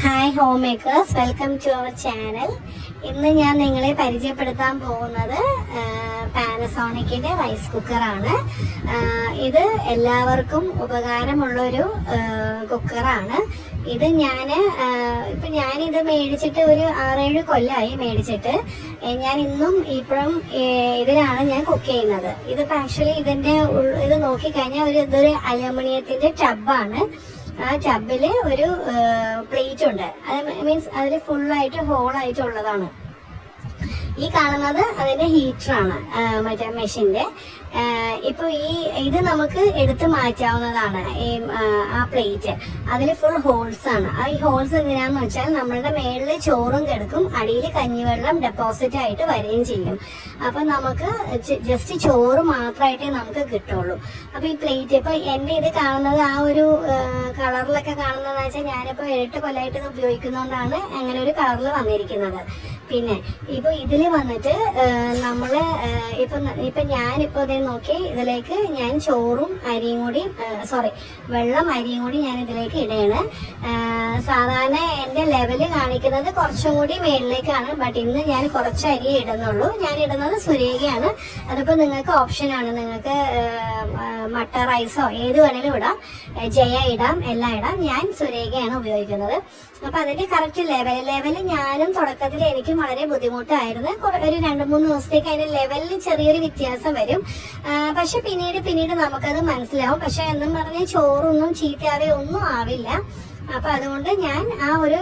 Hi home makers, welcome to our channel. ഇന്ന് ഞാൻ നിങ്ങളെ പരിചയപ്പെടുത്താൻ പോകുന്നത് പാനസോണിക്കിന്റെ റൈസ് കുക്കറാണ്. ഇത് എല്ലാവർക്കും ഉപകാരമുള്ളൊരു കുക്കറാണ്. ഇത് ഞാനിത് മേടിച്ചിട്ട് ഒരു 6-7 കൊല്ലമായി മേടിച്ചിട്ട്. ഞാൻ ഇന്നും ഇപ്പോഴും ഇതിലാണ് ഞാൻ കുക്ക് ചെയ്യുന്നത്. ഇതിപ്പോൾ ആക്ച്വലി ഇത് നോക്കിക്കഴിഞ്ഞാൽ ഇതൊരു അലുമിനിയത്തിന്റെ ടബാണ്. ആ ടബില് ഒരു പ്ലേറ്റ് ഉണ്ട്. അത് മീൻസ് അതിൽ ഫുള്ളായിട്ട് ഹോളായിട്ടുള്ളതാണ്. ഈ കാണുന്നത് അതിന്റെ ഹീറ്ററാണ്, മറ്റേ മെഷീന്റെ. ഇപ്പൊ ഇത് നമുക്ക് എടുത്ത് മാറ്റാവുന്നതാണ്. ആ പ്ലേറ്റ് അതിൽ ഫുൾ ഹോൾസ് ആണ്. ഈ ഹോൾസ് എന്തിനാന്ന് വെച്ചാൽ നമ്മളുടെ മേളില് ചോറും കിടക്കും, അടിയിൽ കഞ്ഞിവെള്ളം ഡെപ്പോസിറ്റ് ആയിട്ട് വരികയും ചെയ്യും. അപ്പൊ നമുക്ക് ജസ്റ്റ് ചോറ് മാത്രമായിട്ടേ നമുക്ക് കിട്ടുള്ളൂ. അപ്പൊ ഈ പ്ലേറ്റ് ഇപ്പൊ എന്റെ ഇത് കാണുന്നത് ആ ഒരു കളറിലൊക്കെ കാണുന്നതെന്ന് വെച്ചാൽ ഞാനിപ്പോ 8 കൊല്ലമായിട്ട് ഇത് ഉപയോഗിക്കുന്നതുകൊണ്ടാണ് അങ്ങനെ ഒരു കളറിൽ വന്നിരിക്കുന്നത്. പിന്നെ ഇപ്പൊ ഇതില് വന്നിട്ട് നമ്മള് ഇപ്പൊ ഞാനിപ്പോ ഇതേ നോക്കി, ഇതിലേക്ക് ഞാൻ ചോറും അരിയും കൂടി വെള്ളം അരിയും കൂടി ഞാൻ ഇതിലേക്ക് ഇടയാണ്. സാധാരണ എന്റെ ലെവല് കാണിക്കുന്നത് കുറച്ചും കൂടി മേളിലേക്കാണ്. ബട്ട് ഇന്ന് ഞാൻ കുറച്ച് അരി ഇടുന്നുള്ളൂ. ഞാൻ ഇടുന്നത് സുരേഖയാണ്. അതിപ്പോ നിങ്ങൾക്ക് ഓപ്ഷനാണ്. നിങ്ങൾക്ക് മട്ട റൈസോ ഏത് വേണേലും ഇടാം, ജയ ഇടാം, എല്ലാം ഇടാം. ഞാൻ സുരേഖയാണ് ഉപയോഗിക്കുന്നത്. അപ്പൊ അതിന്റെ കറക്റ്റ് ലെവല് ഞാനും തുടക്കത്തിൽ എനിക്കും വളരെ ബുദ്ധിമുട്ടായിരുന്നു. ഒരു 2-3 ദിവസത്തേക്ക് അതിന്റെ ലെവലിൽ ചെറിയൊരു വ്യത്യാസം വരും. പക്ഷെ പിന്നീട് നമുക്കത് മനസ്സിലാവും. പക്ഷെ എന്നും പറഞ്ഞ് ചോറൊന്നും ചീത്തയാവേ ഒന്നും ആവില്ല. അപ്പൊ അതുകൊണ്ട് ഞാൻ ആ ഒരു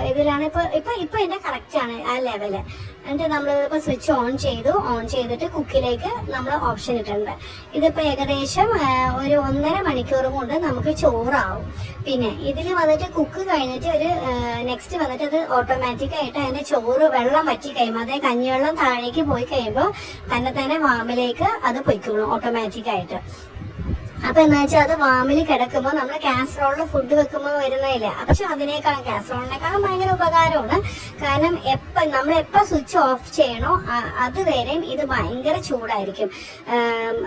ഇതിലാണ് ഇപ്പൊ എന്റെ കറക്റ്റ് ആണ് ആ ലെവല്. എന്നിട്ട് നമ്മളിപ്പോ സ്വിച്ച് ഓൺ ചെയ്തിട്ട് കുക്കിലേക്ക് നമ്മൾ ഓപ്ഷൻ ഇട്ടിട്ടുണ്ട്. ഇതിപ്പോ ഏകദേശം ഒരു 1.5 മണിക്കൂർ കൊണ്ട് നമുക്ക് ചോറാവും. പിന്നെ ഇതിൽ വന്നിട്ട് കുക്ക് കഴിഞ്ഞിട്ട് നെക്സ്റ്റ് വന്നിട്ട് അത് ഓട്ടോമാറ്റിക് ആയിട്ട് അതിന്റെ ചോറ് വെള്ളം വറ്റി കഴിയുമ്പോൾ, അതായത് കഞ്ഞിവെള്ളം താഴേക്ക് പോയി കഴിയുമ്പോൾ തന്നെ വാമിലേക്ക് അത് പൊയ്ക്കോളും ഓട്ടോമാറ്റിക് ആയിട്ട്. അപ്പൊ എന്താ വെച്ചാൽ അത് വാമിൽ കിടക്കുമ്പോൾ നമ്മൾ കാസറോളിൽ ഫുഡ് വെക്കുമ്പോൾ വരുന്നില്ല. പക്ഷെ കാസറോളിനേക്കാളും ഭയങ്കര ഉപകാരമാണ്. കാരണം നമ്മൾ എപ്പോ സ്വിച്ച് ഓഫ് ചെയ്യണോ അതുവരെയും ഇത് ഭയങ്കര ചൂടായിരിക്കും.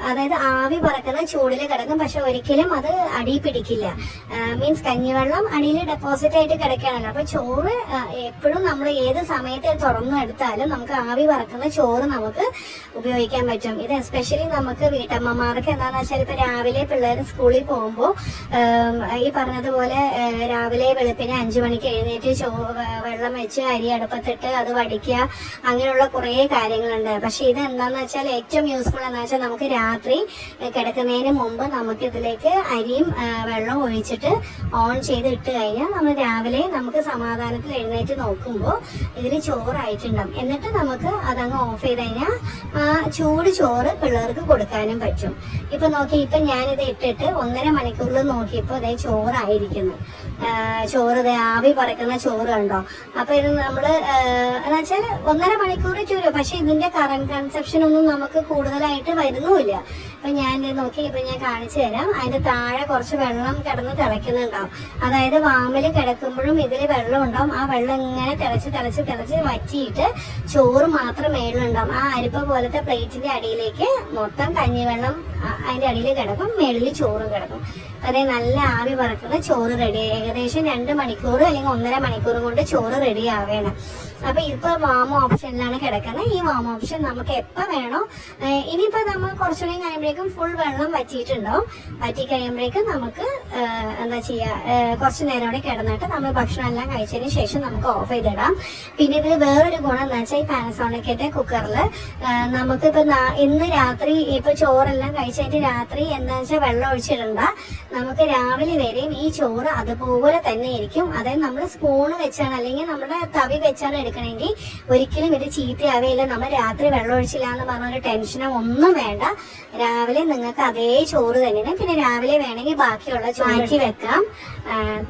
അതായത് ആവി പറക്കുന്ന ചൂടിൽ കിടക്കും. പക്ഷെ ഒരിക്കലും അത് അടി പിടിക്കില്ല. മീൻസ് കഞ്ഞിവെള്ളം അടിയിൽ ഡെപ്പോസിറ്റ് ആയിട്ട് കിടക്കുകയാണല്ലോ. അപ്പൊ ചോറ് എപ്പോഴും നമ്മൾ ഏത് സമയത്ത് തുറന്നെടുത്താലും നമുക്ക് ആവി പറക്കുന്ന ചോറ് നമുക്ക് ഉപയോഗിക്കാൻ പറ്റും. ഇത് എസ്പെഷ്യലി നമുക്ക് വീട്ടമ്മമാർക്ക് എന്താണെന്ന് വെച്ചാൽ ഇപ്പൊ രാവിലെ പിള്ളേർ സ്കൂളിൽ പോകുമ്പോൾ ഈ പറഞ്ഞതുപോലെ രാവിലെ വെളുപ്പിന് 5 മണിക്ക് എഴുന്നേറ്റ് വെള്ളം വെച്ച് അരി അടുപ്പത്തിട്ട് അത് വടിക്കുക, അങ്ങനെയുള്ള കുറേ കാര്യങ്ങളുണ്ട്. പക്ഷെ ഇത് എന്താന്ന് വെച്ചാൽ ഏറ്റവും യൂസ്ഫുൾ എന്താ വെച്ചാൽ നമുക്ക് രാത്രി കിടക്കുന്നതിന് മുമ്പ് നമുക്ക് ഇതിലേക്ക് അരിയും വെള്ളം ഒഴിച്ചിട്ട് ഓൺ ചെയ്ത് ഇട്ട് കഴിഞ്ഞാൽ നമ്മൾ രാവിലെ നമുക്ക് സമാധാനത്തിൽ എഴുന്നേറ്റ് നോക്കുമ്പോൾ ഇതിൽ ചോറായിട്ടുണ്ടാവും. എന്നിട്ട് നമുക്ക് അതങ്ങ് ഓഫ് ചെയ്ത് കഴിഞ്ഞാൽ ആ ചൂട് ചോറ് പിള്ളേർക്ക് കൊടുക്കാനും പറ്റും. ഇപ്പൊ നോക്കി, ഇപ്പൊ ഞാനിത് ഇട്ടിട്ട് 1.5 മണിക്കൂറിൽ നോക്കിയപ്പോ അതേ ചോറായിരിക്കുന്നു. ചോറ് ആവി പറക്കുന്ന ചോറ് കണ്ടോ. അപ്പൊ ഇത് നമ്മള് എന്ന് വെച്ചാൽ 1.5 മണിക്കൂർ ചൂരും. പക്ഷെ ഇതിന്റെ കറന്റ് കൺസപ്ഷൻ ഒന്നും നമുക്ക് കൂടുതലായിട്ട് വരുന്നുമില്ല. ഇപ്പൊ ഞാൻ നോക്കി, ഇപ്പൊ ഞാൻ കാണിച്ചു തരാം. അതിന്റെ താഴെ കുറച്ച് വെള്ളം കിടന്ന് തിളയ്ക്കുന്നുണ്ടാവും. അതായത് വാമില് കിടക്കുമ്പോഴും ഇതിൽ വെള്ളം ഉണ്ടാവും. ആ വെള്ളം ഇങ്ങനെ തിളച്ച് വറ്റിയിട്ട് ചോറ് മാത്രം മേളിലുണ്ടാവും. ആ അരിപ്പ പോലത്തെ പ്ലേറ്റിന്റെ അടിയിലേക്ക് മൊത്തം കഞ്ഞിവെള്ളം അതിന്റെ അടിയിൽ കിടക്കും, മേളിൽ ചോറും കിടക്കും. അതേ നല്ല ആവി പറക്കുന്ന ചോറ് റെഡി. ഏകദേശം 2 മണിക്കൂർ അല്ലെങ്കിൽ 1.5 മണിക്കൂർ കൊണ്ട് ചോറ് റെഡി ആവേണം. അപ്പൊ ഇപ്പൊ വാം ഓപ്ഷനിലാണ് കിടക്കുന്നത്. ഈ വാം ഓപ്ഷൻ നമുക്ക് എപ്പോ വേണോ, ഇനിയിപ്പോ നമ്മൾ കുറച്ചുകൂടി കഴിയുമ്പോഴേക്കും ഫുൾ വെള്ളം വറ്റിയിട്ടുണ്ടാവും. വറ്റി കഴിയുമ്പോഴേക്കും നമുക്ക് എന്താ ചെയ്യാ, കുറച്ചു നേരം കൂടി കിടന്നിട്ട് നമ്മൾ ഭക്ഷണം എല്ലാം കഴിച്ചതിന് ശേഷം നമുക്ക് ഓഫ് ചെയ്തിടാം. പിന്നെ ഇതിൽ വേറൊരു ഗുണം എന്താ വെച്ചാൽ ഈ പാനസോണിക്കിന്റെ കുക്കറിൽ നമുക്കിപ്പോ ഇന്ന് രാത്രി ഇപ്പൊ ചോറെല്ലാം കഴിച്ചിട്ട് രാത്രി എന്താ വെച്ചാൽ വെള്ളം ഒഴിച്ചിടണ്ട. നമുക്ക് രാവിലെ വരെയും ഈ ചോറ് അതുപോലെ തന്നെ ഇരിക്കും. അതായത് നമ്മൾ സ്പൂണ് വെച്ചാണ് അല്ലെങ്കിൽ നമ്മുടെ തവി വെച്ചാണ് എടുക്കണമെങ്കിൽ ഒരിക്കലും ഇത് ചീത്തയാവേയില്ല. നമ്മൾ രാത്രി വെള്ളം ഒഴിച്ചില്ല എന്ന് പറഞ്ഞൊരു ടെൻഷനോ ഒന്നും വേണ്ട. രാവിലെ നിങ്ങൾക്ക് അതേ ചോറ് തന്നെ. പിന്നെ രാവിലെ വേണമെങ്കിൽ ബാക്കിയുള്ള മാറ്റി വെക്കാം.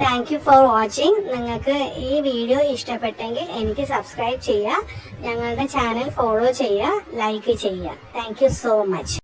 Thank you for watching. നിങ്ങൾക്ക് ഈ വീഡിയോ ഇഷ്ടപ്പെട്ടെങ്കിൽ എനിക്ക് സബ്സ്ക്രൈബ് ചെയ്യുക, ഞങ്ങളുടെ ചാനൽ ഫോളോ ചെയ്യുക, ലൈക്ക് ചെയ്യുക. Thank you so much.